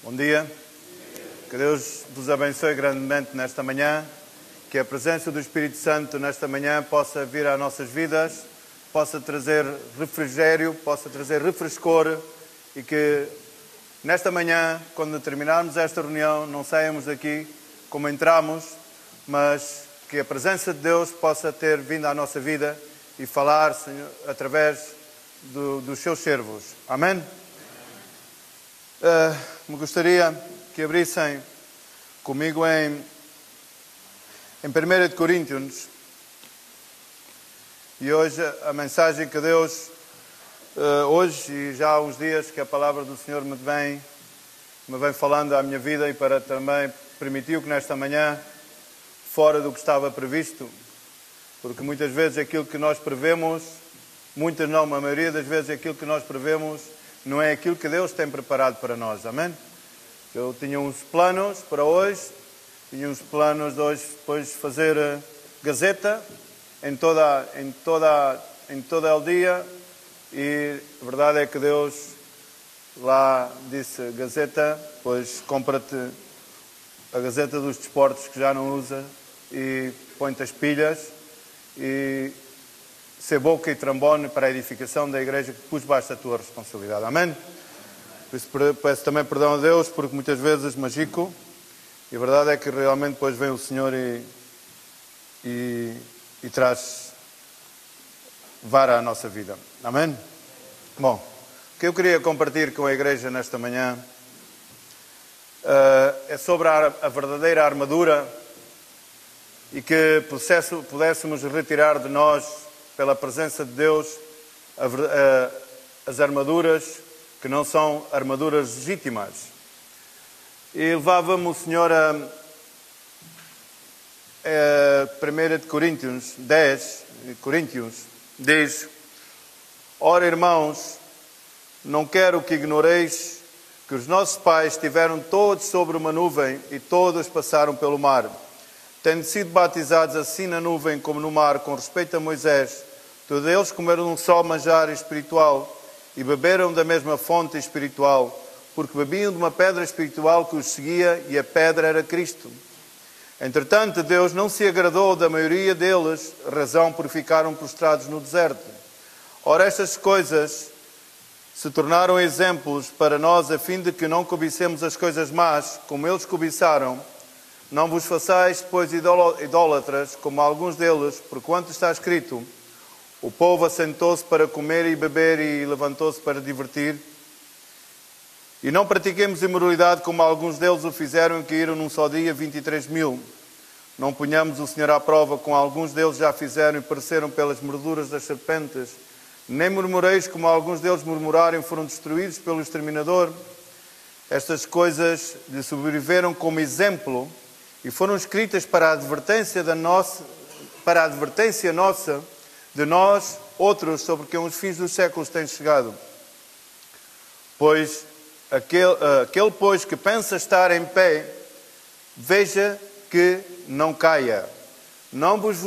Bom dia, que Deus vos abençoe grandemente nesta manhã, que a presença do Espírito Santo nesta manhã possa vir às nossas vidas, possa trazer refrigério, possa trazer refrescor e que nesta manhã, quando terminarmos esta reunião, não saiamos daqui como entramos, mas que a presença de Deus possa ter vindo à nossa vida e falar, Senhor, através dos seus servos. Amém? Me gostaria que abrissem comigo em 1 de Coríntios. E hoje a mensagem que Deus, hoje e já há uns dias que a palavra do Senhor me vem falando à minha vida e para também permitiu que nesta manhã, fora do que estava previsto, porque muitas vezes aquilo que nós prevemos, muitas não, a maioria das vezes aquilo que nós prevemos não é aquilo que Deus tem preparado para nós, amém? Eu tinha uns planos para hoje, tinha uns planos de hoje depois fazer gazeta em toda o dia e a verdade é que Deus lá disse gazeta, pois compra-te a gazeta dos desportos que já não usa e põe-te as pilhas e ser boca e trombone para a edificação da igreja que pus baixo a tua responsabilidade. Amém? Por isso peço também perdão a Deus, porque muitas vezes magico e a verdade é que realmente depois vem o Senhor e traz vara à nossa vida. Amém? Bom, o que eu queria compartilhar com a igreja nesta manhã é sobre a verdadeira armadura e que pudéssemos retirar de nós, pela presença de Deus, as armaduras que não são armaduras legítimas. E levava-me o Senhor a 1 de Coríntios 10, diz: Ora, irmãos, não quero que ignoreis que os nossos pais estiveram todos sobre uma nuvem e todos passaram pelo mar. Tendo sido batizados assim na nuvem como no mar, com respeito a Moisés, todos eles comeram um só manjar espiritual e beberam da mesma fonte espiritual, porque bebiam de uma pedra espiritual que os seguia e a pedra era Cristo. Entretanto, Deus não se agradou da maioria deles, razão por ficaram prostrados no deserto. Ora, estas coisas se tornaram exemplos para nós, a fim de que não cobicemos as coisas más, como eles cobiçaram. Não vos façais, pois, idólatras, como alguns deles, porquanto está escrito: o povo assentou-se para comer e beber e levantou-se para divertir. E não pratiquemos imoralidade, como alguns deles o fizeram, e caíram num só dia 23.000. Não ponhamos o Senhor à prova, como alguns deles já fizeram e pereceram pelas morduras das serpentes. Nem murmureis, como alguns deles murmuraram e foram destruídos pelo exterminador. Estas coisas lhe sobreviveram como exemplo e foram escritas para a advertência nossa, de nós, outros, sobre quem os fins dos séculos têm chegado. Pois aquele pois que pensa estar em pé, veja que não caia. Não vos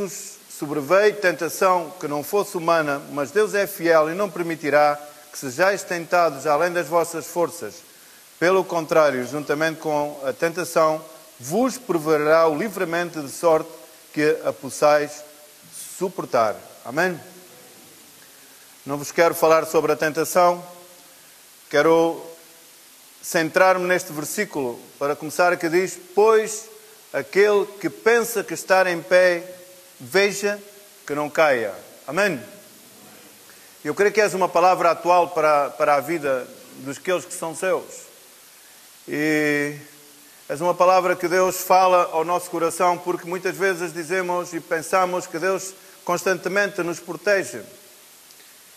sobreveio tentação que não fosse humana, mas Deus é fiel e não permitirá que sejais tentados além das vossas forças. Pelo contrário, juntamente com a tentação, vos proverá o livramento de sorte que a possais suportar. Amém? Não vos quero falar sobre a tentação. Quero centrar-me neste versículo para começar, que diz: pois aquele que pensa que está em pé, veja que não caia. Amém? Eu creio que és uma palavra atual para a vida dos que são seus. E és uma palavra que Deus fala ao nosso coração, porque muitas vezes dizemos e pensamos que Deus constantemente nos protege.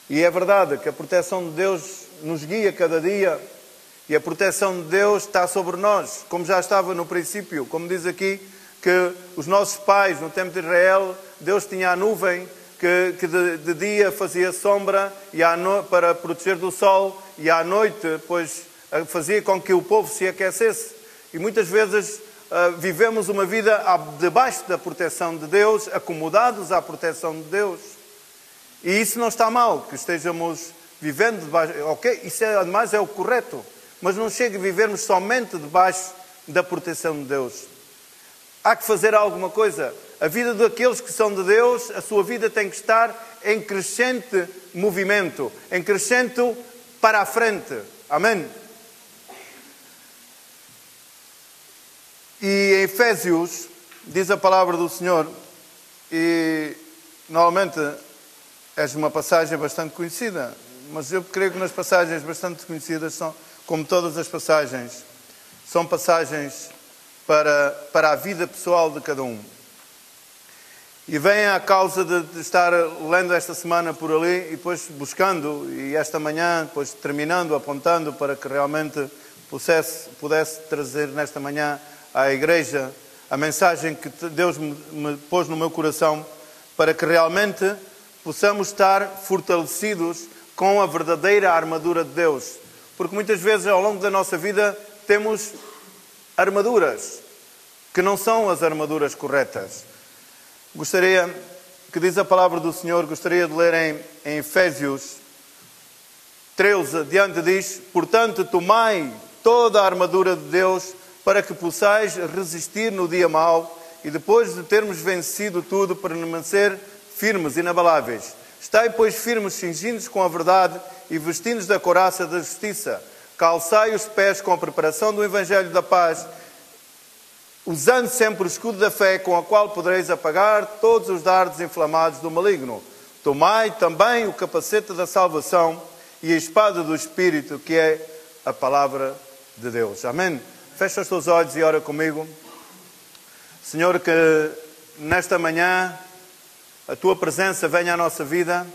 E é verdade que a proteção de Deus nos guia cada dia e a proteção de Deus está sobre nós, como já estava no princípio. Como diz aqui, que os nossos pais, no tempo de Israel, Deus tinha a nuvem que de dia fazia sombra para proteger do sol, e à noite, pois, fazia com que o povo se aquecesse. E muitas vezes vivemos uma vida debaixo da proteção de Deus, acomodados à proteção de Deus. E isso não está mal, que estejamos vivendo debaixo. Ok, isso ademais é o correto. mas não chega a vivermos somente debaixo da proteção de Deus. Há que fazer alguma coisa. A vida daqueles que são de Deus, a sua vida tem que estar em crescente movimento, em crescente para a frente. Amém? E em Efésios, diz a palavra do Senhor, e normalmente é uma passagem bastante conhecida, mas eu creio que nas passagens bastante conhecidas, são, como todas as passagens, são passagens para a vida pessoal de cada um. E vem à causa de estar lendo esta semana por ali e depois buscando, e esta manhã, depois terminando, apontando para que realmente pudesse trazer nesta manhã à igreja a mensagem que Deus me pôs no meu coração, para que realmente possamos estar fortalecidos com a verdadeira armadura de Deus. Porque muitas vezes ao longo da nossa vida temos armaduras que não são as armaduras corretas. Gostaria, que diz a palavra do Senhor, gostaria de ler em Efésios 13, adiante diz: portanto, tomai toda a armadura de Deus para que possais resistir no dia mau e depois de termos vencido tudo, permanecer firmes, inabaláveis. Estai, pois, firmes, cingindo-vos com a verdade e vestindo-vos da couraça da justiça. Calçai os pés com a preparação do Evangelho da paz, usando sempre o escudo da fé, com a qual podereis apagar todos os dardos inflamados do maligno. Tomai também o capacete da salvação e a espada do Espírito, que é a palavra de Deus. Amém? Fecha os teus olhos e ora comigo. Senhor, que nesta manhã a Tua presença venha à nossa vida.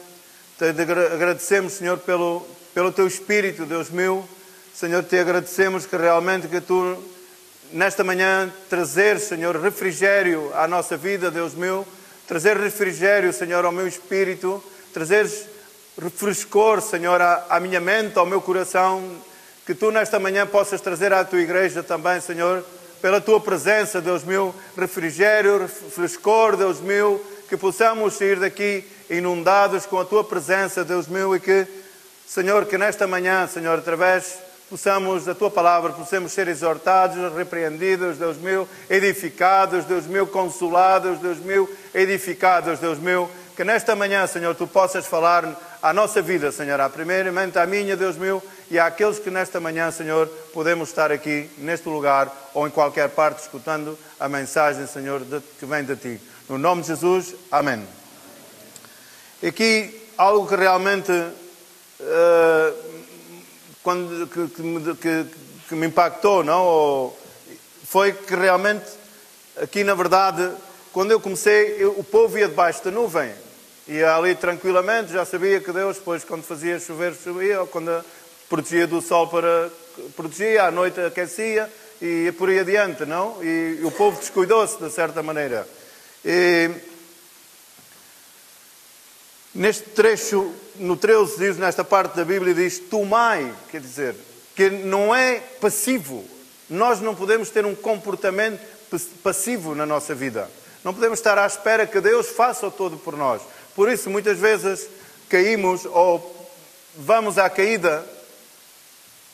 Te agradecemos, Senhor, pelo Teu Espírito, Deus meu. Senhor, te agradecemos que realmente que Tu, nesta manhã, trazer, Senhor, refrigério à nossa vida, Deus meu. Trazer refrigério, Senhor, ao meu espírito. Trazer refrescor, Senhor, à minha mente, ao meu coração. Que Tu nesta manhã possas trazer à Tua igreja também, Senhor, pela Tua presença, Deus meu, refrigério, frescor, Deus meu, que possamos sair daqui inundados com a Tua presença, Deus meu, e que, Senhor, que nesta manhã, Senhor, através, possamos, da Tua palavra, possamos ser exortados, repreendidos, Deus meu, edificados, Deus meu, consolados, Deus meu, edificados, Deus meu, que nesta manhã, Senhor, Tu possas falar à nossa vida, Senhor, primeiramente à minha, Deus meu, e àqueles que nesta manhã, Senhor, podemos estar aqui, neste lugar, ou em qualquer parte, escutando a mensagem, Senhor, que vem de Ti. No nome de Jesus, amém. Aqui, algo que realmente que me impactou, não? Foi que realmente, aqui na verdade, quando eu comecei, o povo ia debaixo da nuvem. Ia ali tranquilamente, já sabia que Deus, depois, quando fazia chover, chovia, ou quando protegia do sol, protegia, à noite aquecia, e por aí adiante, não? E o povo descuidou-se, de certa maneira. E neste trecho, no 13, diz, nesta parte da Bíblia, diz: tomai, quer dizer, que não é passivo. Nós não podemos ter um comportamento passivo na nossa vida. Não podemos estar à espera que Deus faça o todo por nós. Por isso, muitas vezes, caímos ou vamos à caída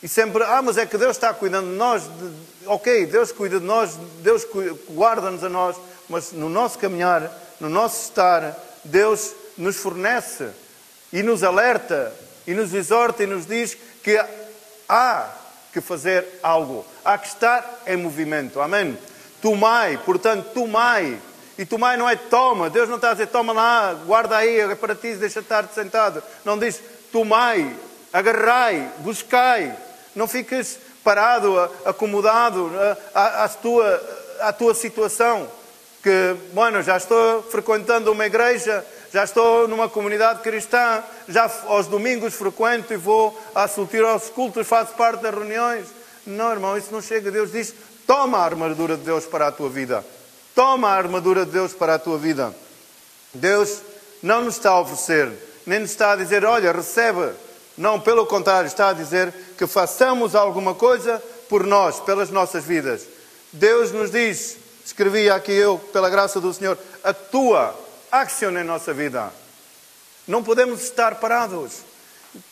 e sempre, mas é que Deus está cuidando de nós. Ok, Deus cuida de nós, Deus guarda-nos a nós, mas no nosso caminhar, no nosso estar, Deus nos fornece e nos alerta e nos exorta e nos diz que há que fazer algo, há que estar em movimento. Amém? Tomai, portanto, tomai. E tomai não é toma. Deus não está a dizer toma lá, guarda aí, é para ti, deixa estar sentado. Não diz tomai, agarrai, buscai. Não fiques parado, acomodado à tua situação. Que, já estou frequentando uma igreja, já estou numa comunidade cristã, já aos domingos frequento e vou assistir aos cultos, faço parte das reuniões. Não, irmão, isso não chega. Deus diz, toma a armadura de Deus para a tua vida. Toma a armadura de Deus para a tua vida. Deus não nos está a oferecer, nem nos está a dizer, olha, recebe. Não, pelo contrário, está a dizer que façamos alguma coisa por nós, pelas nossas vidas. Deus nos diz, escrevi aqui eu, pela graça do Senhor, atua, aciona em nossa vida. Não podemos estar parados.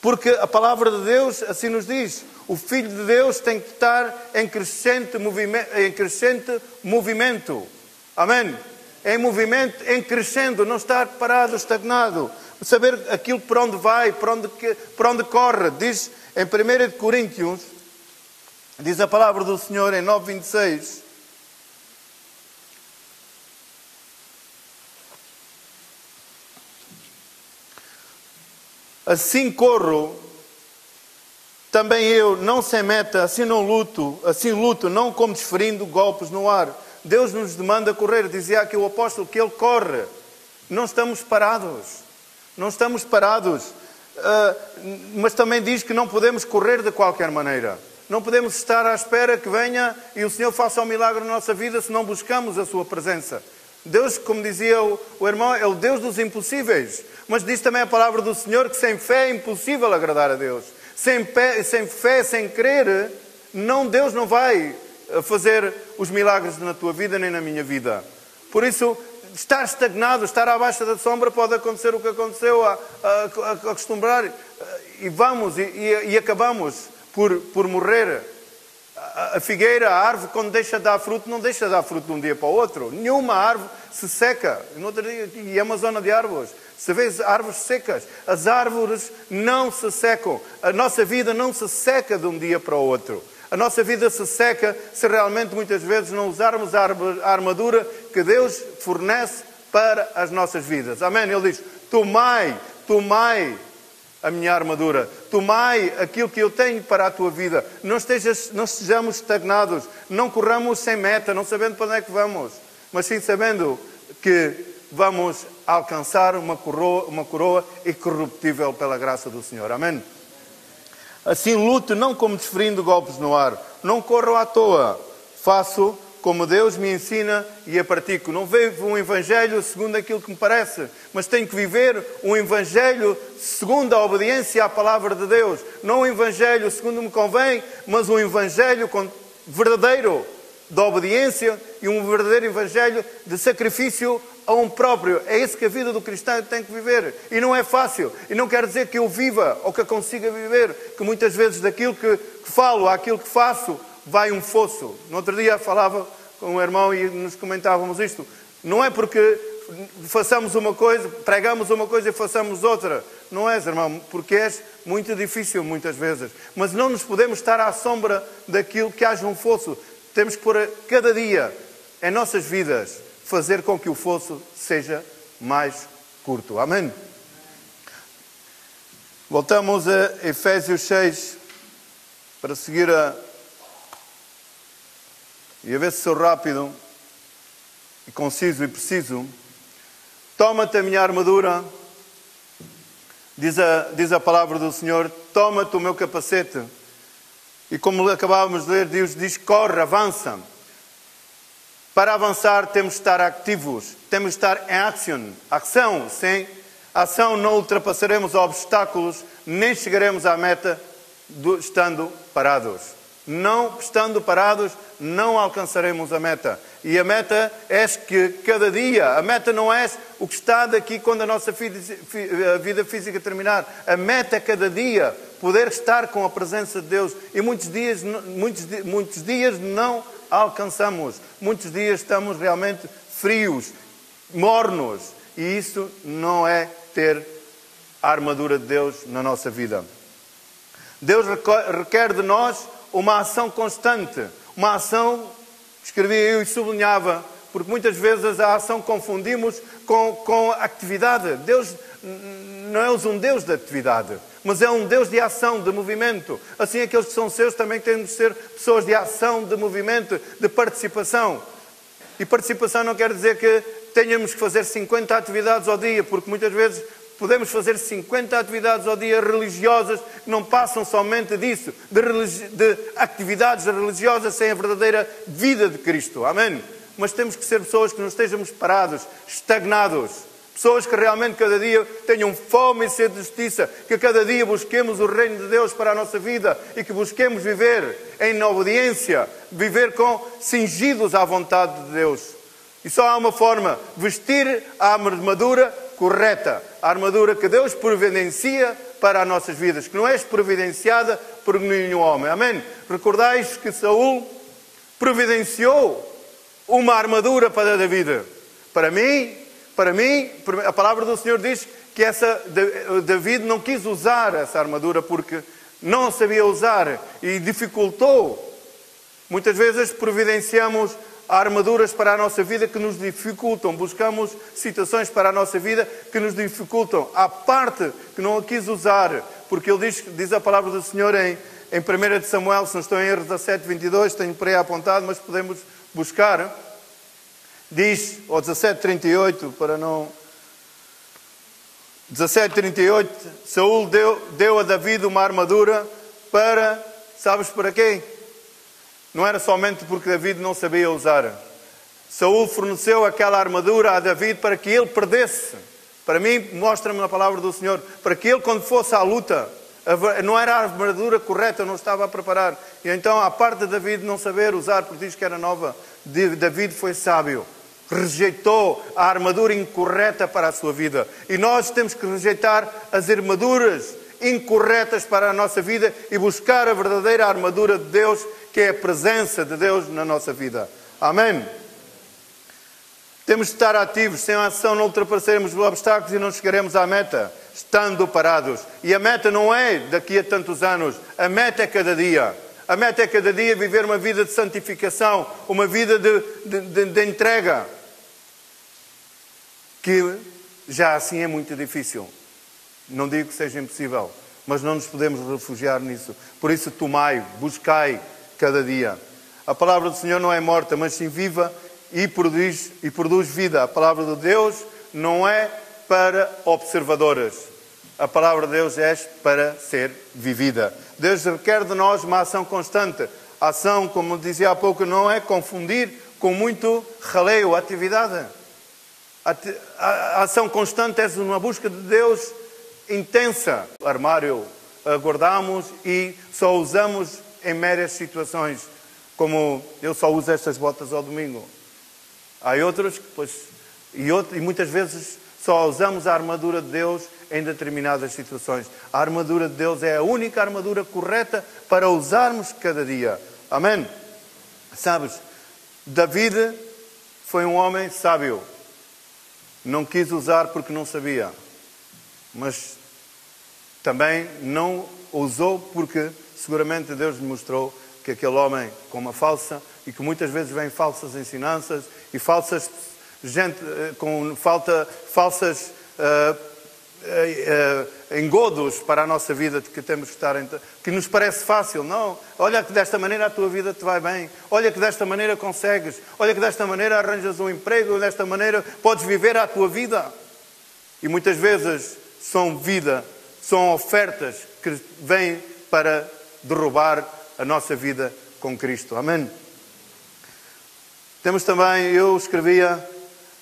Porque a palavra de Deus assim nos diz. O Filho de Deus tem que estar em crescente movimento. Amém? Em movimento, em crescendo, não estar parado, estagnado. Saber aquilo para onde vai, para onde corre. Diz em 1 Coríntios, diz a palavra do Senhor em 9:26. Assim corro, também eu, não sem meta, assim luto, não como desferindo golpes no ar. Deus nos demanda correr. Dizia aqui o apóstolo que Ele corre. Não estamos parados. Não estamos parados. Mas também diz que não podemos correr de qualquer maneira. Não podemos estar à espera que venha e o Senhor faça um milagre na nossa vida se não buscamos a Sua presença. Deus, como dizia o irmão, é o Deus dos impossíveis. Mas diz também a palavra do Senhor que sem fé é impossível agradar a Deus. Sem fé, sem crer, Deus não vai fazer os milagres na tua vida nem na minha vida. Por isso, estar estagnado, estar abaixo da sombra, pode acontecer o que aconteceu a acostumbrar. E acabamos por morrer. A figueira, a árvore, quando deixa de dar fruto, não deixa de dar fruto de um dia para o outro. Nenhuma árvore se seca. E é uma zona de árvores. Se vês árvores secas, as árvores não se secam. A nossa vida não se seca de um dia para o outro. A nossa vida se seca se realmente muitas vezes não usarmos a armadura que Deus fornece para as nossas vidas. Amém? Ele diz, tomai a minha armadura. Tomai aquilo que eu tenho para a tua vida. Não estejamos estagnados. Não corramos sem meta, não sabendo para onde é que vamos. Mas sim sabendo que vamos alcançar uma coroa incorruptível pela graça do Senhor. Amém? Assim luto, não como desferindo golpes no ar. Não corro à toa. Faço como Deus me ensina e a pratico. Não vivo um evangelho segundo aquilo que me parece, mas tenho que viver um evangelho segundo a obediência à palavra de Deus. Não um evangelho segundo me convém, mas um evangelho verdadeiro de obediência e um verdadeiro evangelho de sacrifício a um próprio. É isso que a vida do cristão tem que viver. E não é fácil. E não quer dizer que eu viva ou que eu consiga viver, que muitas vezes daquilo que falo àquilo que faço vai um fosso. No outro dia falava com um irmão e nos comentávamos isto. Não é porque façamos uma coisa, pregamos uma coisa e façamos outra. Não és, irmão, porque és muito difícil muitas vezes. Mas não nos podemos estar à sombra daquilo que haja um fosso. Temos que pôr cada dia em nossas vidas fazer com que o fosso seja mais curto. Amém? Voltamos a Efésios 6 para seguir e a ver se sou rápido e conciso e preciso. Toma-te a minha armadura, diz a palavra do Senhor, toma-te o meu capacete. E como acabávamos de ler, Deus diz, corre, avança. Para avançar temos de estar ativos, temos de estar em ação. Sem ação não ultrapassaremos obstáculos, nem chegaremos à meta estando parados. Não estando parados, não alcançaremos a meta. E a meta é que cada dia, a meta não é o que está daqui quando a nossa vida física terminar. A meta é cada dia poder estar com a presença de Deus. E muitos dias não alcançamos. Muitos dias estamos realmente frios, mornos. E isso não é ter a armadura de Deus na nossa vida. Deus requer de nós uma ação constante. Uma ação, escrevia eu e sublinhava, porque muitas vezes a ação confundimos com atividade. Deus não é um Deus de atividade, mas é um Deus de ação, de movimento. Assim, aqueles que são seus também têm de ser pessoas de ação, de movimento, de participação. E participação não quer dizer que tenhamos que fazer 50 atividades ao dia, porque muitas vezes podemos fazer 50 atividades ao dia religiosas que não passam somente disso, de atividades religiosas sem a verdadeira vida de Cristo. Amém? Mas temos que ser pessoas que não estejamos parados, estagnados. Pessoas que realmente cada dia tenham fome e sede de justiça, que cada dia busquemos o reino de Deus para a nossa vida e que busquemos viver em obediência, viver cingidos à vontade de Deus. E só há uma forma, vestir a armadura correta, a armadura que Deus providencia para as nossas vidas, que não és providenciada por nenhum homem. Amém? Recordais que Saul providenciou uma armadura para David. Para mim, a palavra do Senhor diz que David não quis usar essa armadura porque não sabia usar e dificultou. Muitas vezes providenciamos armaduras para a nossa vida que nos dificultam. Buscamos situações para a nossa vida que nos dificultam. Há parte que não a quis usar, porque ele diz a palavra do Senhor em 1 de Samuel, se não estou em erro, 17:22, tenho por aí apontado, mas podemos buscar. Diz, ou 17:38, para não... 17:38, Saul deu a David uma armadura para... Sabes para quê? Não era somente porque David não sabia usar. Saul forneceu aquela armadura a David para que ele perdesse. Para mim, mostra-me na palavra do Senhor, para que ele, quando fosse à luta, não era a armadura correta, não estava a preparar. E então, a parte de David não saber usar, porque diz que era nova, David foi sábio. Rejeitou a armadura incorreta para a sua vida. E nós temos que rejeitar as armaduras incorretas para a nossa vida e buscar a verdadeira armadura de Deus, que é a presença de Deus na nossa vida. Amém? Temos de estar ativos. Sem ação não ultrapassaremos os obstáculos e não chegaremos à meta, estando parados. E a meta não é daqui a tantos anos. A meta é cada dia. A meta é cada dia viver uma vida de santificação, uma vida de entrega. Que já assim é muito difícil. Não digo que seja impossível, mas não nos podemos refugiar nisso. Por isso, tomai, buscai cada dia. A palavra do Senhor não é morta, mas sim viva e produz vida. A palavra de Deus não é para observadoras. A palavra de Deus é para ser vivida. Deus requer de nós uma ação constante. A ação, como dizia há pouco, não é confundir com muito raleio, atividade. A ação constante é uma busca de Deus intensa. O armário guardamos e só usamos em meras situações, como eu só uso estas botas ao domingo. Há outros que e muitas vezes só usamos a armadura de Deus em determinadas situações. A armadura de Deus é a única armadura correta para usarmos cada dia. Amém? Sabes, David foi um homem sábio. Não quis usar porque não sabia. Mas também não usou porque seguramente Deus lhe mostrou que aquele homem com uma falsa, e que muitas vezes vem falsas ensinanças e falsas falsas engodos para a nossa vida, de que temos que estar que nos parece fácil. Não, olha que desta maneira a tua vida te vai bem, olha que desta maneira consegues, olha que desta maneira arranjas um emprego, desta maneira podes viver a tua vida. E muitas vezes são ofertas que vêm para derrubar a nossa vida com Cristo. Amém? Temos também, eu escrevia,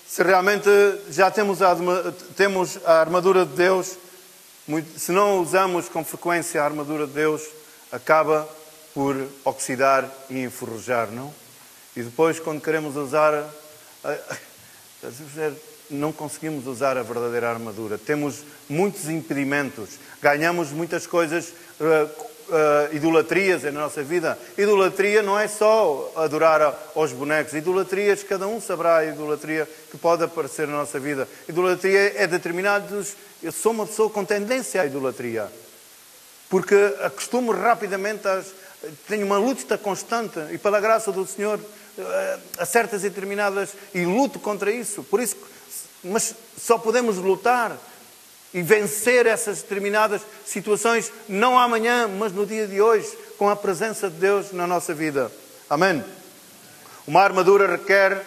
se realmente já temos a armadura de Deus, se não usamos com frequência a armadura de Deus, acaba por oxidar e enferrujar, não? E depois, quando queremos usar, não conseguimos usar a verdadeira armadura. Temos muitos impedimentos, ganhamos muitas coisas, idolatrias na nossa vida. Idolatria não é só adorar aos bonecos. Idolatrias, cada um saberá a idolatria que pode aparecer na nossa vida. Idolatria é determinados. Eu sou uma pessoa com tendência à idolatria, porque acostumo rapidamente tenho uma luta constante e pela graça do Senhor a certas e determinadas, e luto contra isso. Por isso, mas só podemos lutar e vencer essas determinadas situações, não amanhã, mas no dia de hoje, com a presença de Deus na nossa vida. Amém? Uma armadura requer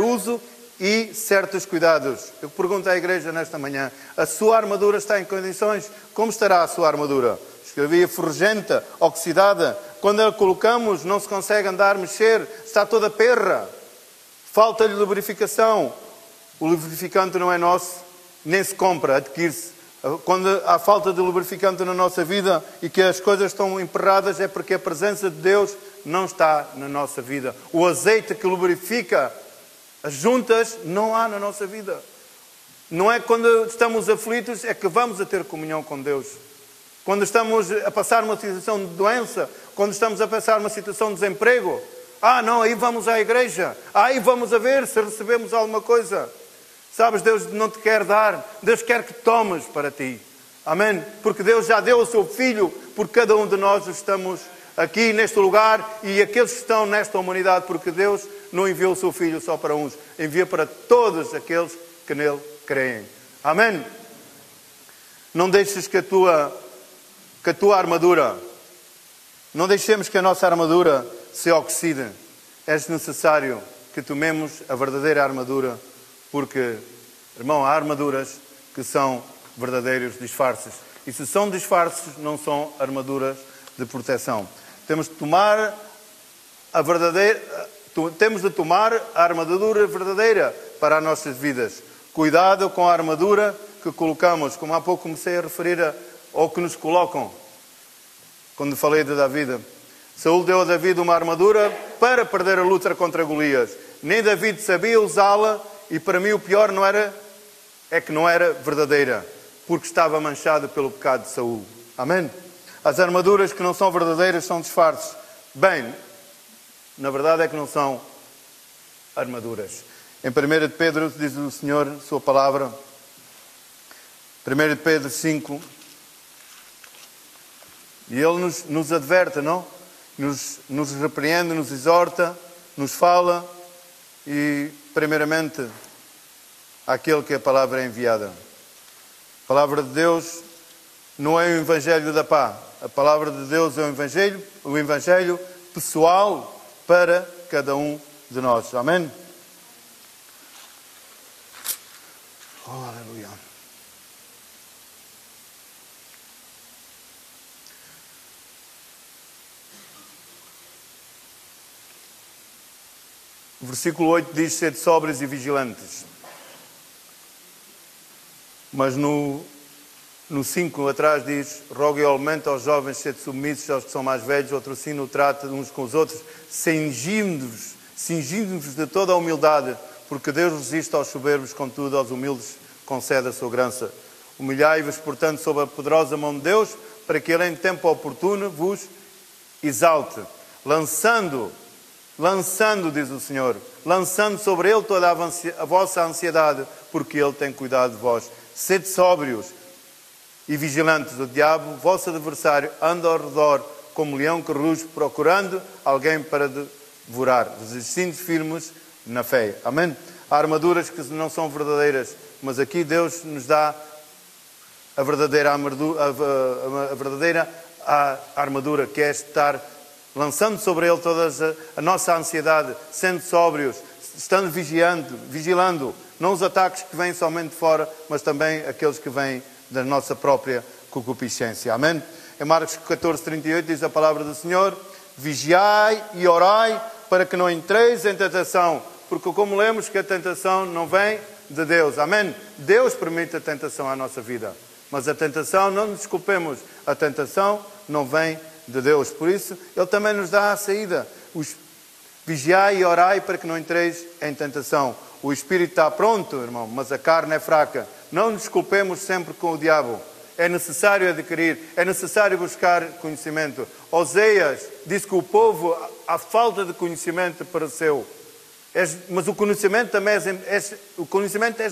uso e certos cuidados. Eu pergunto à igreja nesta manhã, a sua armadura está em condições? Como estará a sua armadura? Escrevia ferrugenta, oxidada. Quando a colocamos, não se consegue andar, mexer, está toda perra. Falta-lhe lubrificação. O lubrificante não é nosso, nem se compra, adquire-se. Quando há falta de lubrificante na nossa vida e que as coisas estão emperradas, é porque a presença de Deus não está na nossa vida. O azeite que lubrifica as juntas não há na nossa vida. Não é quando estamos aflitos é que vamos a ter comunhão com Deus. Quando estamos a passar uma situação de doença, quando estamos a passar uma situação de desemprego, não, aí vamos à igreja, aí vamos a ver se recebemos alguma coisa. Sabes, Deus não te quer dar, Deus quer que tomes para ti. Amém? Porque Deus já deu o seu Filho por cada um de nós estamos aqui neste lugar e aqueles que estão nesta humanidade, porque Deus não enviou o seu Filho só para uns, envia para todos aqueles que nele creem. Amém? Não deixes que a tua armadura, não deixemos que a nossa armadura se oxide. É necessário que tomemos a verdadeira armadura, porque, irmão, há armaduras que são verdadeiros disfarces. E se são disfarces, não são armaduras de proteção. Temos de tomar a armadura verdadeira para as nossas vidas. Cuidado com a armadura que colocamos, como há pouco comecei a referir ao que nos colocam. Quando falei de David, Saúl deu a David uma armadura para perder a luta contra Golias. Nem David sabia usá-la e para mim o pior é que não era verdadeira, porque estava manchado pelo pecado de Saúl. Amém? As armaduras que não são verdadeiras são disfarces. Bem, na verdade é que não são armaduras. Em 1 de Pedro diz o Senhor, sua palavra, 1 de Pedro 5, e Ele nos adverte, não? Nos repreende, nos exorta, nos fala e, primeiramente, àquele que a palavra é enviada. A palavra de Deus não é o Evangelho da pá. A palavra de Deus é o Evangelho pessoal para cada um de nós. Amém? Oh, aleluia. O versículo 8 diz: sede sóbrios e vigilantes. Mas no 5 atrás diz: rogo igualmente aos jovens sede submissos aos que são mais velhos, outro sino trata uns com os outros, cingindo-vos de toda a humildade, porque Deus resiste aos soberbos, contudo aos humildes concede a sua graça. Humilhai-vos, portanto, sob a poderosa mão de Deus, para que Ele em tempo oportuno vos exalte, lançando, diz o Senhor, lançando sobre Ele toda a vossa ansiedade, porque Ele tem cuidado de vós. Sede sóbrios e vigilantes. O diabo, vosso adversário, anda ao redor como leão que ruge, procurando alguém para devorar, resistindo firmes na fé. Amém? Há armaduras que não são verdadeiras, mas aqui Deus nos dá a verdadeira armadura, que é estar lançando sobre Ele toda a nossa ansiedade, sendo sóbrios, estando vigilando, não os ataques que vêm somente de fora, mas também aqueles que vêm da nossa própria concupiscência. Amém? Em Marcos 14:38 diz a palavra do Senhor: vigiai e orai para que não entreis em tentação, porque como lemos que a tentação não vem de Deus. Amém? Deus permite a tentação à nossa vida, mas a tentação, não nos desculpemos, a tentação não vem de Deus. Por isso, Ele também nos dá a saída. Vigiai e orai para que não entreis em tentação. O espírito está pronto, irmão, mas a carne é fraca. Não nos culpemos sempre com o diabo. É necessário adquirir, é necessário buscar conhecimento. Oséias disse que o povo, à falta de conhecimento, pereceu. Mas o conhecimento também é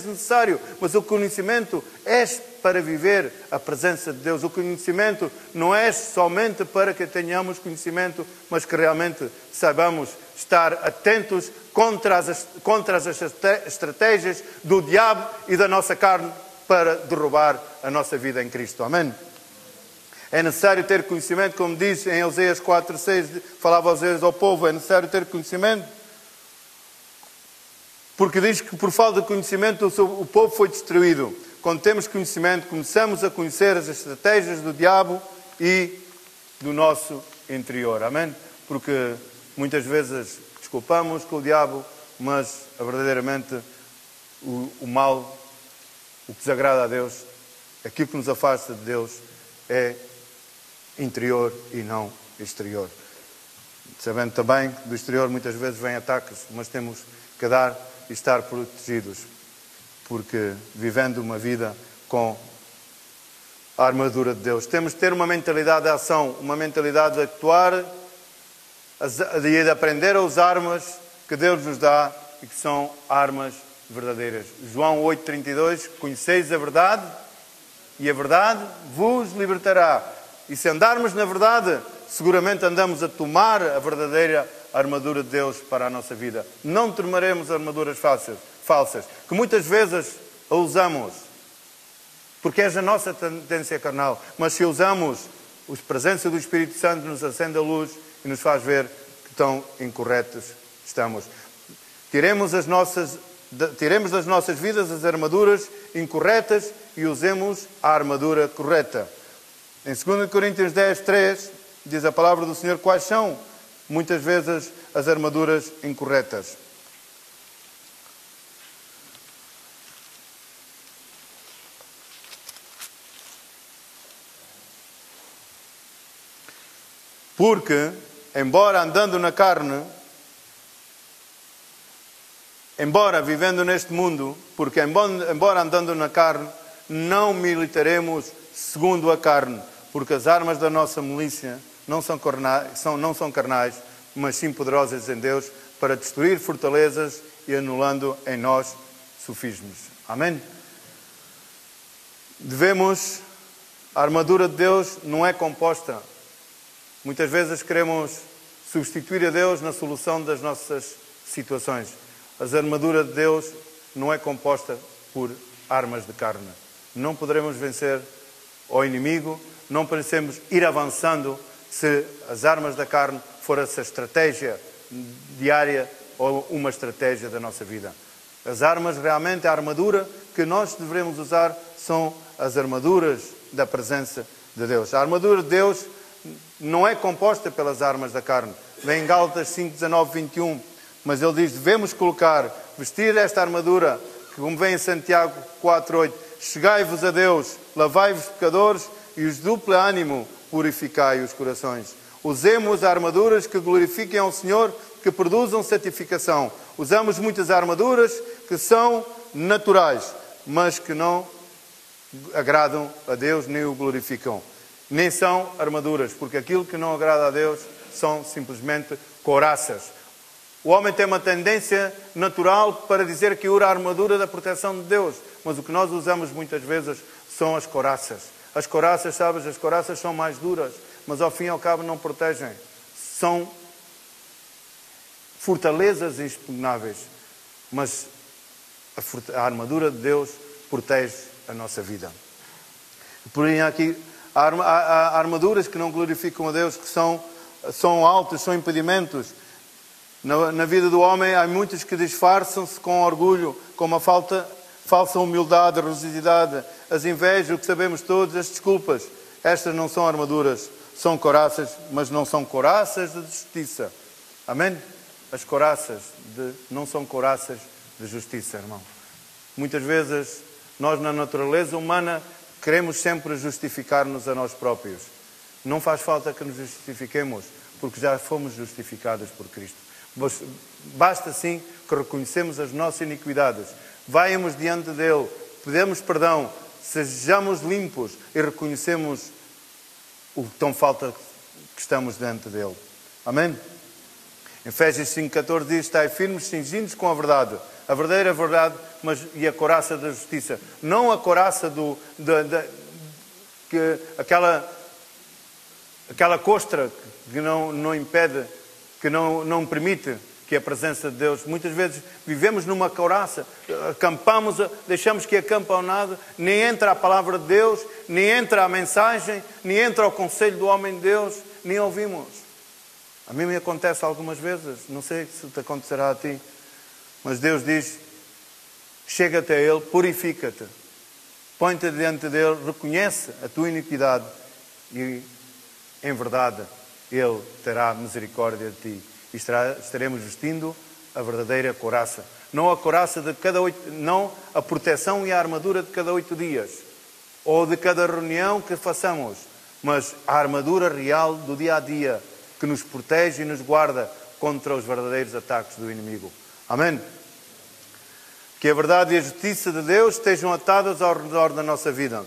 necessário, mas o conhecimento é para viver a presença de Deus. O conhecimento não é somente para que tenhamos conhecimento, mas que realmente saibamos estar atentos contra as estratégias do diabo e da nossa carne para derrubar a nossa vida em Cristo. Amém? É necessário ter conhecimento, como diz em Oséias 4:6, falava Oséias ao povo, é necessário ter conhecimento. Porque diz que por falta de conhecimento o povo foi destruído. Quando temos conhecimento, começamos a conhecer as estratégias do diabo e do nosso interior. Amém? Porque muitas vezes desculpamos com o diabo, mas verdadeiramente o mal, o que desagrada a Deus, aquilo que nos afasta de Deus é interior e não exterior. Sabendo também que do exterior muitas vezes vêm ataques, mas temos que dar e estar protegidos. porque vivendo uma vida com a armadura de Deus. Temos de ter uma mentalidade de ação, uma mentalidade de actuar e de aprender a usar armas que Deus nos dá e que são armas verdadeiras. João 8,32, conheceis a verdade e a verdade vos libertará. E se andarmos na verdade, seguramente andamos a tomar a verdadeira armadura de Deus para a nossa vida. Não tomaremos armaduras falsas, que muitas vezes a usamos, porque é a nossa tendência carnal. Mas se usamos, a presença do Espírito Santo nos acende a luz e nos faz ver que tão incorretos estamos. Tiremos das nossas vidas as armaduras incorretas e usemos a armadura correta. Em 2 Coríntios 10, 3, diz a palavra do Senhor quais são, muitas vezes, as armaduras incorretas. Porque, embora andando na carne, embora vivendo neste mundo, porque embora andando na carne, não militaremos segundo a carne, porque as armas da nossa milícia não são carnais, mas sim poderosas em Deus para destruir fortalezas e anulando em nós sofismas. Amém? A armadura de Deus não é composta. Muitas vezes queremos substituir a Deus na solução das nossas situações. A armadura de Deus não é composta por armas de carne. Não poderemos vencer ao inimigo, não parecemos ir avançando se as armas da carne for essa estratégia diária ou uma estratégia da nossa vida. As armas, realmente, a armadura que nós devemos usar são as armaduras da presença de Deus. A armadura de Deus não é composta pelas armas da carne. Vem em Gálatas 5, 19, 21, mas ele diz, devemos vestir esta armadura, que como vem em Santiago 4, 8, chegai-vos a Deus, lavai-vos pecadores e os de duplo ânimo purificai os corações. Usemos armaduras que glorifiquem ao Senhor, que produzam santificação. Usamos muitas armaduras que são naturais, mas que não agradam a Deus nem o glorificam. Nem são armaduras, porque aquilo que não agrada a Deus são simplesmente couraças. O homem tem uma tendência natural para dizer que usa a armadura da proteção de Deus, mas o que nós usamos muitas vezes são as couraças. As couraças, sabes, as couraças são mais duras, mas ao fim e ao cabo não protegem. São fortalezas inexpugnáveis, mas a armadura de Deus protege a nossa vida. Porém, aqui há armaduras que não glorificam a Deus, que são altos, são impedimentos. Na vida do homem há muitos que disfarçam-se com orgulho, com uma falsa humildade, religiosidade, as invejas, o que sabemos todos, as desculpas. Estas não são armaduras, são couraças, mas não são couraças de justiça. Amém? As couraças não são couraças de justiça, irmão. Muitas vezes, nós na natureza humana queremos sempre justificar-nos a nós próprios. Não faz falta que nos justifiquemos, porque já fomos justificados por Cristo. Basta sim que reconhecemos as nossas iniquidades, vaiamos diante dele, pedimos perdão, sejamos limpos e reconhecemos o que tão falta que estamos diante dele. Amém? Efésios 5,14 diz, estai firmes, cingindo-vos com a verdadeira verdade, e a couraça da justiça. Não a couraça aquela costra que não impede, que não permite que a presença de Deus... Muitas vezes vivemos numa couraça, acampamos, deixamos que acampa ao nada, nem entra a palavra de Deus, nem entra a mensagem, nem entra o conselho do homem de Deus, nem ouvimos. A mim me acontece algumas vezes, não sei se te acontecerá a ti, mas Deus diz, chega até Ele, purifica-te, põe-te diante dEle, reconhece a tua iniquidade e, em verdade, Ele terá misericórdia de ti. E estaremos vestindo a verdadeira couraça. Não a couraça de não a proteção e a armadura de cada 8 dias, ou de cada reunião que façamos, mas a armadura real do dia a dia, que nos protege e nos guarda contra os verdadeiros ataques do inimigo. Amém? que a verdade e a justiça de Deus estejam atadas ao redor da nossa vida.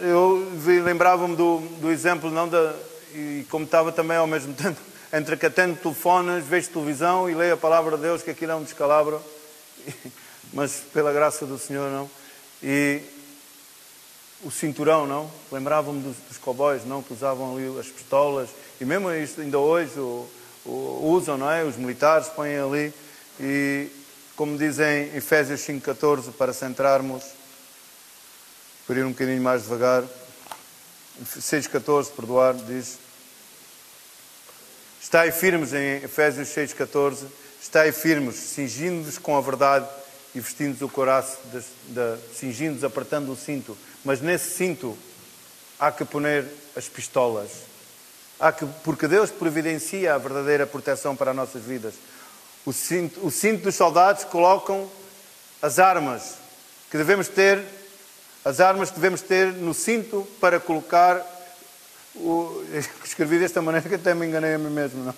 Eu lembrava-me do exemplo, e como estava também ao mesmo tempo, entre que atendo telefones, vejo televisão e leio a palavra de Deus, que aquilo é um descalabro, mas pela graça do Senhor, não. E o cinturão, não? Lembrava-me dos cowboys, não? Que usavam ali as pistolas, e mesmo isto ainda hoje usam, não é? Os militares põem ali, e como dizem em Efésios 5,14, para centrarmos, por ir um bocadinho mais devagar, 6,14, perdoar, diz: estai firmes, em Efésios 6,14, estai firmes, cingindo-vos com a verdade e vestindo-vos o couraço, cingindo-vos, apertando o cinto. Mas nesse cinto há que poner as pistolas. Porque Deus providencia a verdadeira proteção para as nossas vidas. O cinto dos soldados colocam as armas que devemos ter, no cinto para colocar. Escrevi desta maneira que até me enganei a mim mesmo. Não?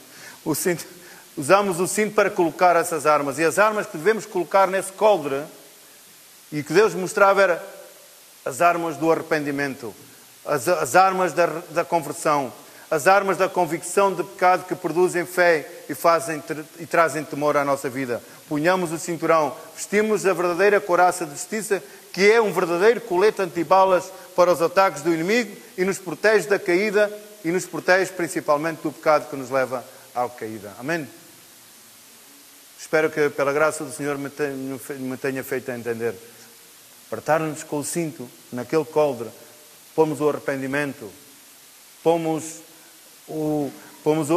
Usamos o cinto para colocar essas armas. E as armas que devemos colocar nesse coldre, e que Deus mostrava, era as armas do arrependimento, as armas da conversão, as armas da convicção de pecado, que produzem fé e trazem temor à nossa vida. Punhamos o cinturão, vestimos a verdadeira couraça de justiça, que é um verdadeiro colete antibalas para os ataques do inimigo, e nos protege da caída, e nos protege principalmente do pecado que nos leva à caída. Amém? Espero que pela graça do Senhor me tenha feito a entender. Apertar-nos com o cinto naquele coldre, pomos o arrependimento, pomos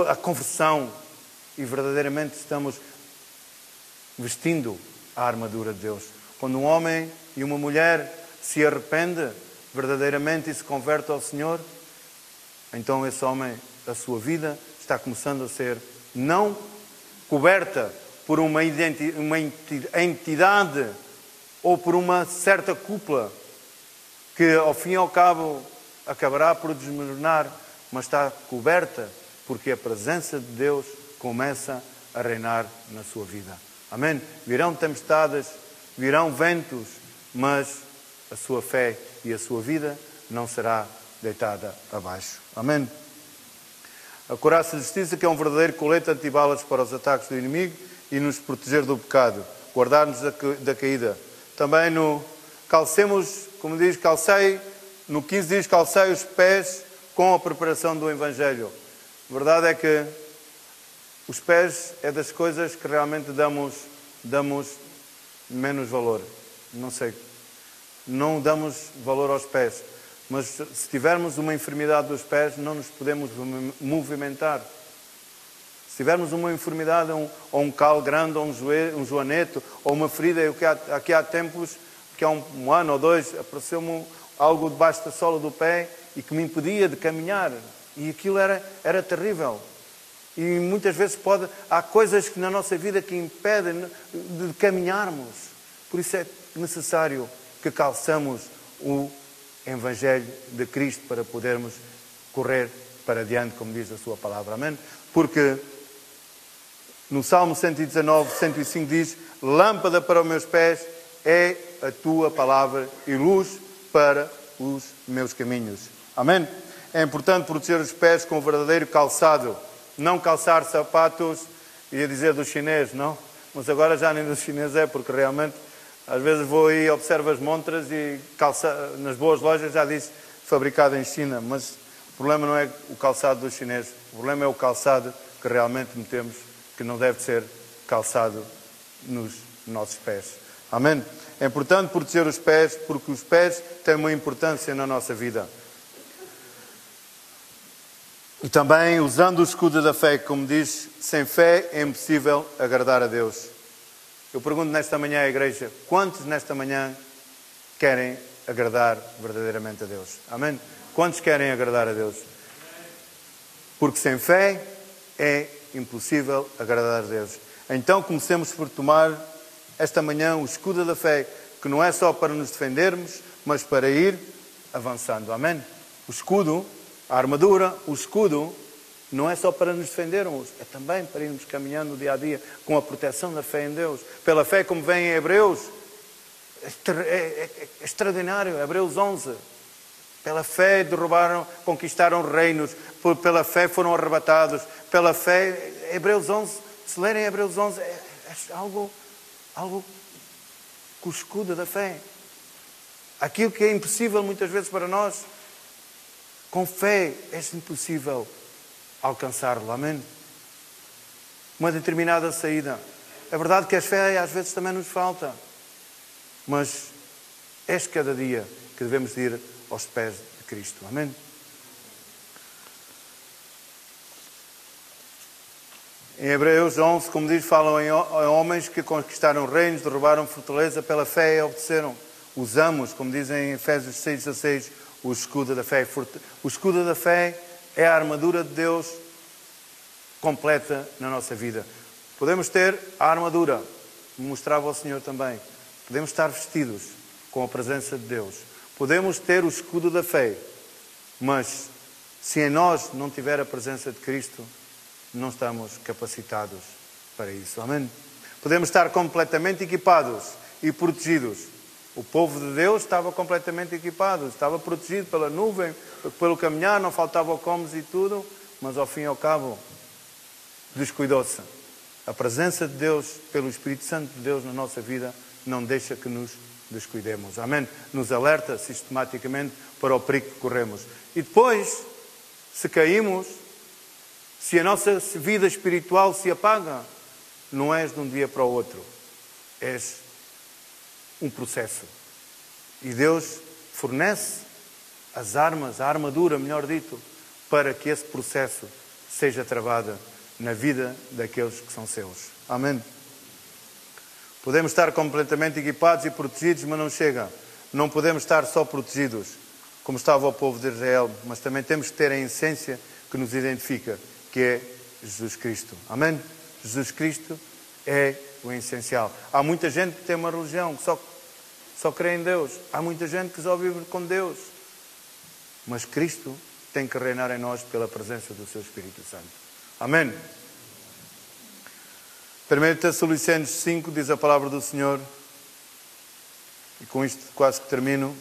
a conversão, e verdadeiramente estamos vestindo a armadura de Deus. Quando um homem e uma mulher se arrepende verdadeiramente e se converte ao Senhor, então esse homem, a sua vida está começando a ser não coberta por uma entidade ou por uma certa cúpula que ao fim e ao cabo acabará por desmoronar, mas está coberta porque a presença de Deus começa a reinar na sua vida. Amém? Virão tempestades, virão ventos, mas a sua fé e a sua vida não será deitada abaixo. Amém? A couraça de justiça, que é um verdadeiro colete antibalas para os ataques do inimigo e nos proteger do pecado, guardar-nos da caída. Também calcemos, como diz, no 15 diz, calcei os pés com a preparação do Evangelho. A verdade é que os pés é das coisas que realmente damos menos valor. Não sei. Não damos valor aos pés. Mas se tivermos uma enfermidade dos pés, não nos podemos movimentar. Se tivermos uma enfermidade, ou um calo grande, ou um joanete, ou uma ferida, aqui há tempos, que há um ano ou dois, apareceu-me algo debaixo da sola do pé e que me impedia de caminhar. E aquilo era terrível. E muitas vezes há coisas que na nossa vida que impedem de caminharmos. Por isso é necessário que calçamos o Evangelho de Cristo para podermos correr para diante, como diz a sua palavra. Amém? Porque no Salmo 119, 105 diz: lâmpada para os meus pés é a tua palavra e luz para os meus caminhos. Amém? É importante proteger os pés com o verdadeiro calçado. Não calçar sapatos, ia dizer dos chineses, não? Mas agora já nem dos chineses é, porque realmente às vezes vou e observo as montras e nas boas lojas já diz fabricado em China, mas o problema não é o calçado dos chineses, o problema é o calçado que realmente metemos, que não deve ser calçado nos nossos pés. Amém? É importante proteger os pés, porque os pés têm uma importância na nossa vida. E também usando o escudo da fé, como diz, sem fé é impossível agradar a Deus. Eu pergunto nesta manhã à igreja, quantos nesta manhã querem agradar verdadeiramente a Deus? Amém? Quantos querem agradar a Deus? Porque sem fé é impossível agradar a Deus. Então comecemos por tomar esta manhã o escudo da fé, que não é só para nos defendermos, mas para ir avançando. Amém? O escudo, a armadura, o escudo, não é só para nos defendermos, é também para irmos caminhando no dia a dia com a proteção da fé em Deus. Pela fé, como vem em Hebreus, é extraordinário, Hebreus 11. Pela fé conquistaram reinos, pela fé foram arrebatados, pela fé, Hebreus 11, se lerem Hebreus 11, é algo com o escudo da fé. Aquilo que é impossível muitas vezes para nós, com fé é impossível alcançá-lo. Amém? Uma determinada saída. É verdade que a fé às vezes também nos falta, mas é cada dia que devemos ir aos pés de Cristo. Amém? Em Hebreus 11, como diz, falam em homens que conquistaram reinos, derrubaram fortaleza, pela fé e obedeceram. Usamos, como dizem em Efésios 6,16, o escudo da fé. O escudo da fé é a armadura de Deus completa na nossa vida. Podemos ter a armadura, mostrava ao Senhor também. Podemos estar vestidos com a presença de Deus. Podemos ter o escudo da fé, mas se em nós não tiver a presença de Cristo, não estamos capacitados para isso. Amém? Podemos estar completamente equipados e protegidos. O povo de Deus estava completamente equipado, estava protegido pela nuvem, pelo caminhar, não faltava comes e tudo, mas ao fim e ao cabo descuidou-se. A presença de Deus, pelo Espírito Santo de Deus na nossa vida, não deixa que nos descuidemos. Amém? Nos alerta sistematicamente para o perigo que corremos. E depois, se caímos, se a nossa vida espiritual se apaga, não és de um dia para o outro. És um processo. E Deus fornece as armas, a armadura, melhor dito, para que esse processo seja travado na vida daqueles que são seus. Amém? Podemos estar completamente equipados e protegidos, mas não chega. Não podemos estar só protegidos, como estava o povo de Israel, mas também temos que ter a essência que nos identifica, que é Jesus Cristo. Amém? Jesus Cristo é o essencial. Há muita gente que tem uma religião que só crê em Deus. Há muita gente que só vive com Deus. Mas Cristo tem que reinar em nós pela presença do seu Espírito Santo. Amém? 1 Tessalonicenses 5 diz a palavra do Senhor, e com isto quase que termino.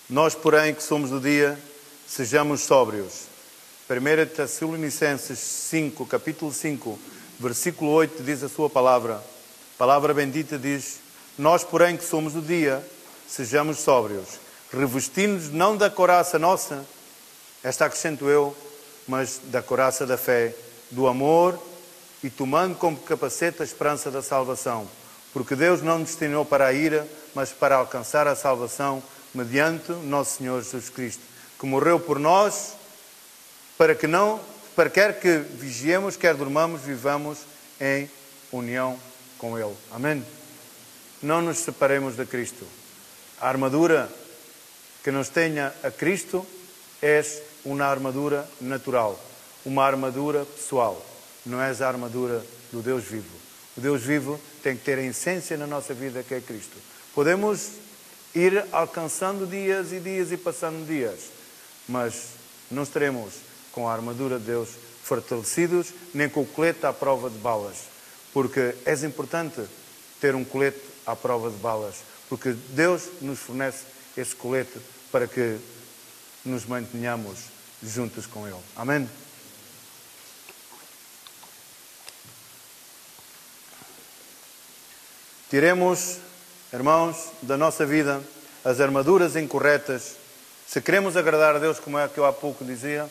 Nós, porém, que somos do dia, sejamos sóbrios. 1 Tessalonicenses 5, capítulo 5, versículo 8, diz a sua palavra. Palavra bendita diz: nós, porém, que somos do dia, sejamos sóbrios, revestindo-nos não da couraça nossa, esta acrescento eu, mas da couraça da fé, do amor, e tomando como capacete a esperança da salvação. Porque Deus não nos destinou para a ira, mas para alcançar a salvação, mediante nosso Senhor Jesus Cristo, que morreu por nós, para quer que vigiemos, quer dormamos, vivamos em união com Ele. Amém? Não nos separemos de Cristo. A armadura que nos tenha a Cristo é uma armadura natural, uma armadura pessoal. Não é a armadura do Deus vivo. O Deus vivo tem que ter a essência na nossa vida, que é Cristo. Podemos ir alcançando dias e dias e passando dias, mas não estaremos com a armadura de Deus fortalecidos, nem com o colete à prova de balas, porque é importante ter um colete à prova de balas, porque Deus nos fornece esse colete para que nos mantenhamos juntos com Ele. Amém? Tiremos, irmãos, da nossa vida as armaduras incorretas. Se queremos agradar a Deus, como é que eu há pouco dizia,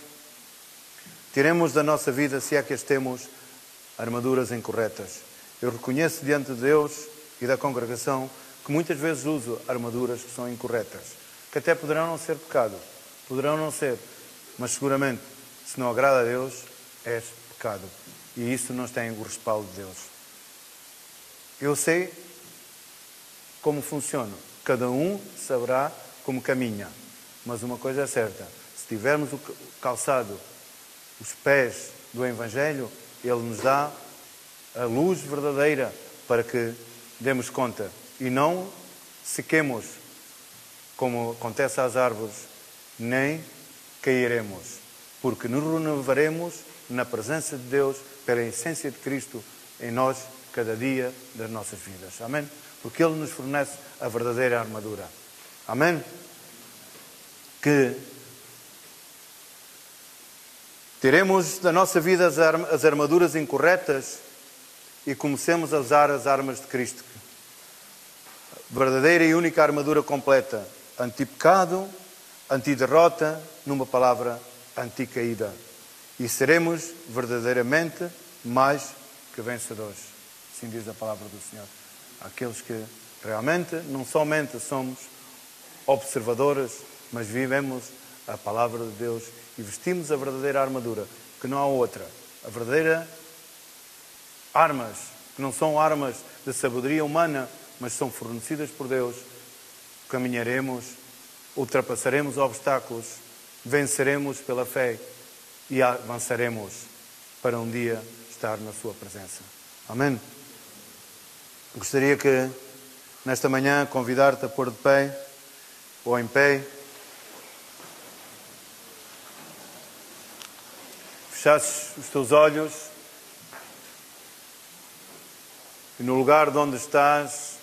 tiremos da nossa vida, se é que as temos, armaduras incorretas. Eu reconheço diante de Deus e da congregação que muitas vezes uso armaduras que são incorretas, que até poderão não ser pecado, poderão não ser, mas seguramente, se não agrada a Deus, é pecado. E isso não tem o respaldo de Deus. Eu sei como funciona. Cada um saberá como caminha. Mas uma coisa é certa, se tivermos o calçado, os pés do Evangelho, Ele nos dá a luz verdadeira para que demos conta e não sequemos, como acontece às árvores, nem cairemos, porque nos renovaremos na presença de Deus, pela essência de Cristo em nós, cada dia das nossas vidas. Amém? Porque Ele nos fornece a verdadeira armadura. Amém? Que tiremos da nossa vida as armaduras incorretas e comecemos a usar as armas de Cristo. Verdadeira e única armadura completa. Anti-pecado, anti-derrota, numa palavra, anti-caída. E seremos verdadeiramente mais que vencedores. Assim diz a palavra do Senhor. Aqueles que realmente, não somente somos observadores, mas vivemos a palavra de Deus e vestimos a verdadeira armadura, que não há outra. A verdadeira armas, que não são armas de sabedoria humana, mas são fornecidas por Deus. Caminharemos, ultrapassaremos obstáculos, venceremos pela fé e avançaremos para um dia estar na sua presença. Amém? Gostaria que nesta manhã convidar-te a pôr de pé ou em pé. Fechasses os teus olhos e no lugar de onde estás,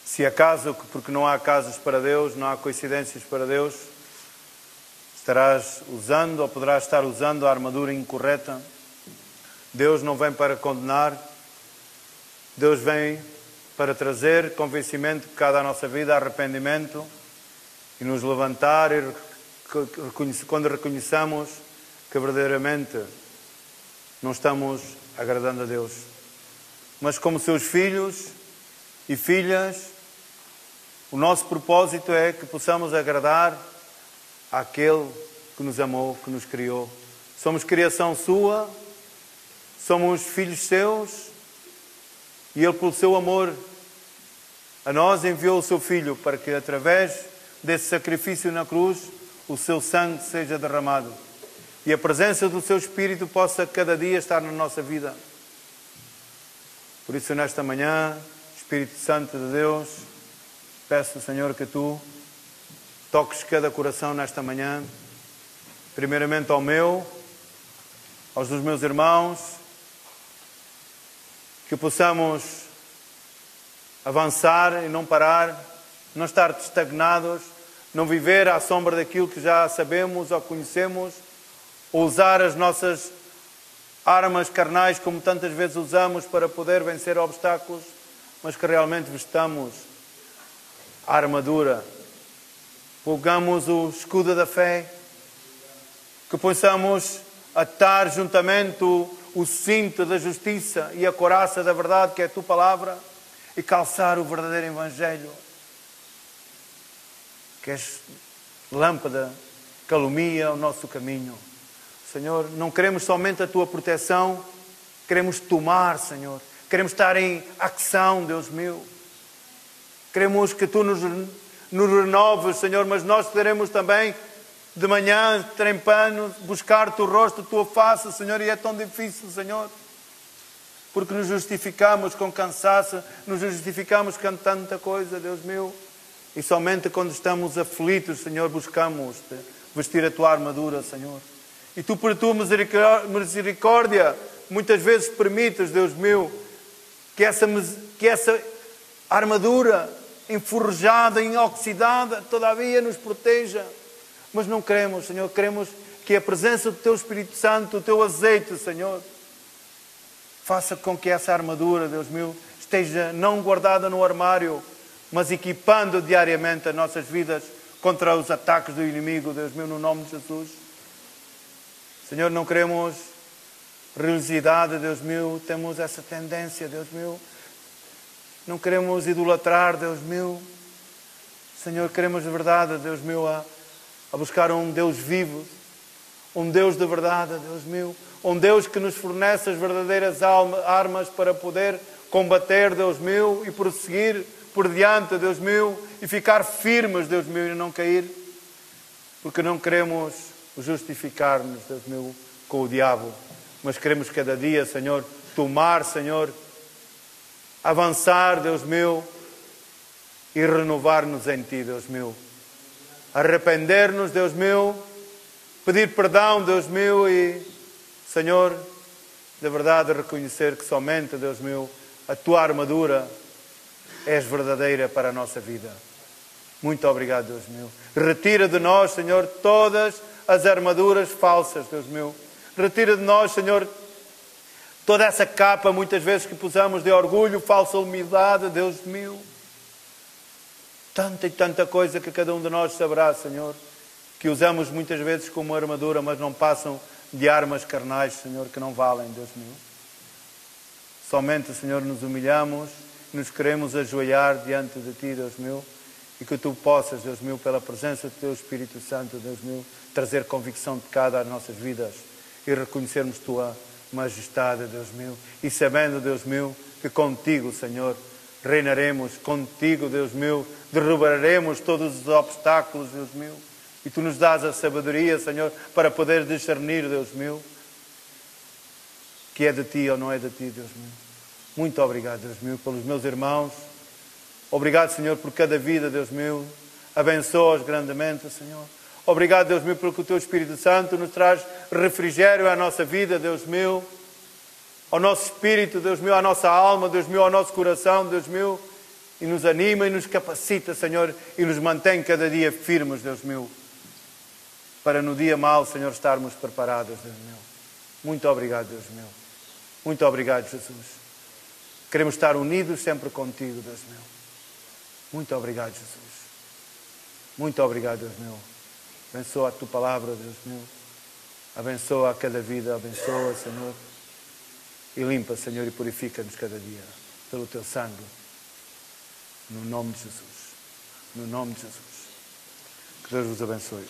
se acaso, porque não há acasos para Deus, não há coincidências para Deus, estarás usando ou poderás estar usando a armadura incorreta. Deus não vem para condenar, Deus vem para trazer convencimento de pecado à nossa vida, arrependimento e nos levantar e quando reconheçamos que verdadeiramente não estamos agradando a Deus. Mas como seus filhos e filhas, o nosso propósito é que possamos agradar àquele que nos amou, que nos criou. Somos criação sua, somos filhos seus e Ele, pelo seu amor a nós, enviou o seu Filho para que, através desse sacrifício na cruz, o seu sangue seja derramado e a presença do seu Espírito possa cada dia estar na nossa vida. Por isso, nesta manhã, Espírito Santo de Deus, peço, Senhor, que Tu toques cada coração nesta manhã, primeiramente ao meu, aos dos meus irmãos, que possamos avançar e não parar, não estar estagnados, não viver à sombra daquilo que já sabemos ou conhecemos, ou usar as nossas armas carnais como tantas vezes usamos para poder vencer obstáculos, mas que realmente vestamos a armadura, pegamos o escudo da fé, que possamos atar juntamente o cinto da justiça e a couraça da verdade, que é a Tua palavra, e calçar o verdadeiro Evangelho, que és lâmpada que alumia o nosso caminho. Senhor, não queremos somente a Tua proteção, queremos tomar, Senhor. Queremos estar em ação, Deus meu. Queremos que Tu nos renoves, Senhor, mas nós poderemos também, de manhã, trempando, buscar o Teu rosto, a Tua face, Senhor, e é tão difícil, Senhor. Porque nos justificamos com cansaço, nos justificamos com tanta coisa, Deus meu. E somente quando estamos aflitos, Senhor, buscamos-te, vestir a Tua armadura, Senhor. E Tu, por Tua misericórdia, muitas vezes permites, Deus meu, que essa armadura enferrujada, inoxidada, todavia nos proteja. Mas não queremos, Senhor, queremos que a presença do Teu Espírito Santo, o Teu azeite, Senhor, faça com que essa armadura, Deus meu, esteja não guardada no armário, mas equipando diariamente as nossas vidas contra os ataques do inimigo, Deus meu, no nome de Jesus. Senhor, não queremos religiosidade, Deus meu, temos essa tendência, Deus meu. Não queremos idolatrar, Deus meu. Senhor, queremos de verdade, Deus meu, a buscar um Deus vivo, um Deus de verdade, Deus meu. Um Deus que nos fornece as verdadeiras armas para poder combater, Deus meu, e prosseguir por diante, Deus meu, e ficar firmes, Deus meu, e não cair, porque não queremos justificar-nos, Deus meu, com o diabo, mas queremos cada dia, Senhor, tomar, Senhor, avançar, Deus meu, e renovar-nos em Ti, Deus meu. Arrepender-nos, Deus meu, pedir perdão, Deus meu, e, Senhor, de verdade reconhecer que somente, Deus meu, a Tua armadura és verdadeira para a nossa vida. Muito obrigado, Deus meu. Retira de nós, Senhor, todas as armaduras falsas, Deus meu. Retira de nós, Senhor, toda essa capa, muitas vezes, que pusamos de orgulho, falsa humildade, Deus meu. Tanta e tanta coisa que cada um de nós saberá, Senhor, que usamos muitas vezes como armadura, mas não passam de armas carnais, Senhor, que não valem, Deus meu. Somente, Senhor, nos humilhamos, nos queremos ajoelhar diante de Ti, Deus meu, e que Tu possas, Deus meu, pela presença do Teu Espírito Santo, Deus meu, trazer convicção de pecado às nossas vidas e reconhecermos Tua majestade, Deus meu, e sabendo, Deus meu, que contigo, Senhor, reinaremos, contigo, Deus meu, derrubaremos todos os obstáculos, Deus meu, e Tu nos dás a sabedoria, Senhor, para poder discernir, Deus meu, que é de Ti ou não é de Ti, Deus meu. Muito obrigado, Deus meu, pelos meus irmãos. Obrigado, Senhor, por cada vida, Deus meu. Abençoa-os grandemente, Senhor. Obrigado, Deus meu, porque o Teu Espírito Santo nos traz refrigério à nossa vida, Deus meu, ao nosso espírito, Deus meu, à nossa alma, Deus meu, ao nosso coração, Deus meu, e nos anima e nos capacita, Senhor, e nos mantém cada dia firmes, Deus meu, para no dia mau, Senhor, estarmos preparados, Deus meu. Muito obrigado, Deus meu. Muito obrigado, Jesus. Queremos estar unidos sempre contigo, Deus meu. Muito obrigado, Jesus. Muito obrigado, Deus meu. Abençoa a Tua palavra, Deus meu. Abençoa a cada vida, abençoa, Senhor. E limpa, Senhor, e purifica-nos cada dia pelo Teu sangue. No nome de Jesus. No nome de Jesus. Que Deus vos abençoe.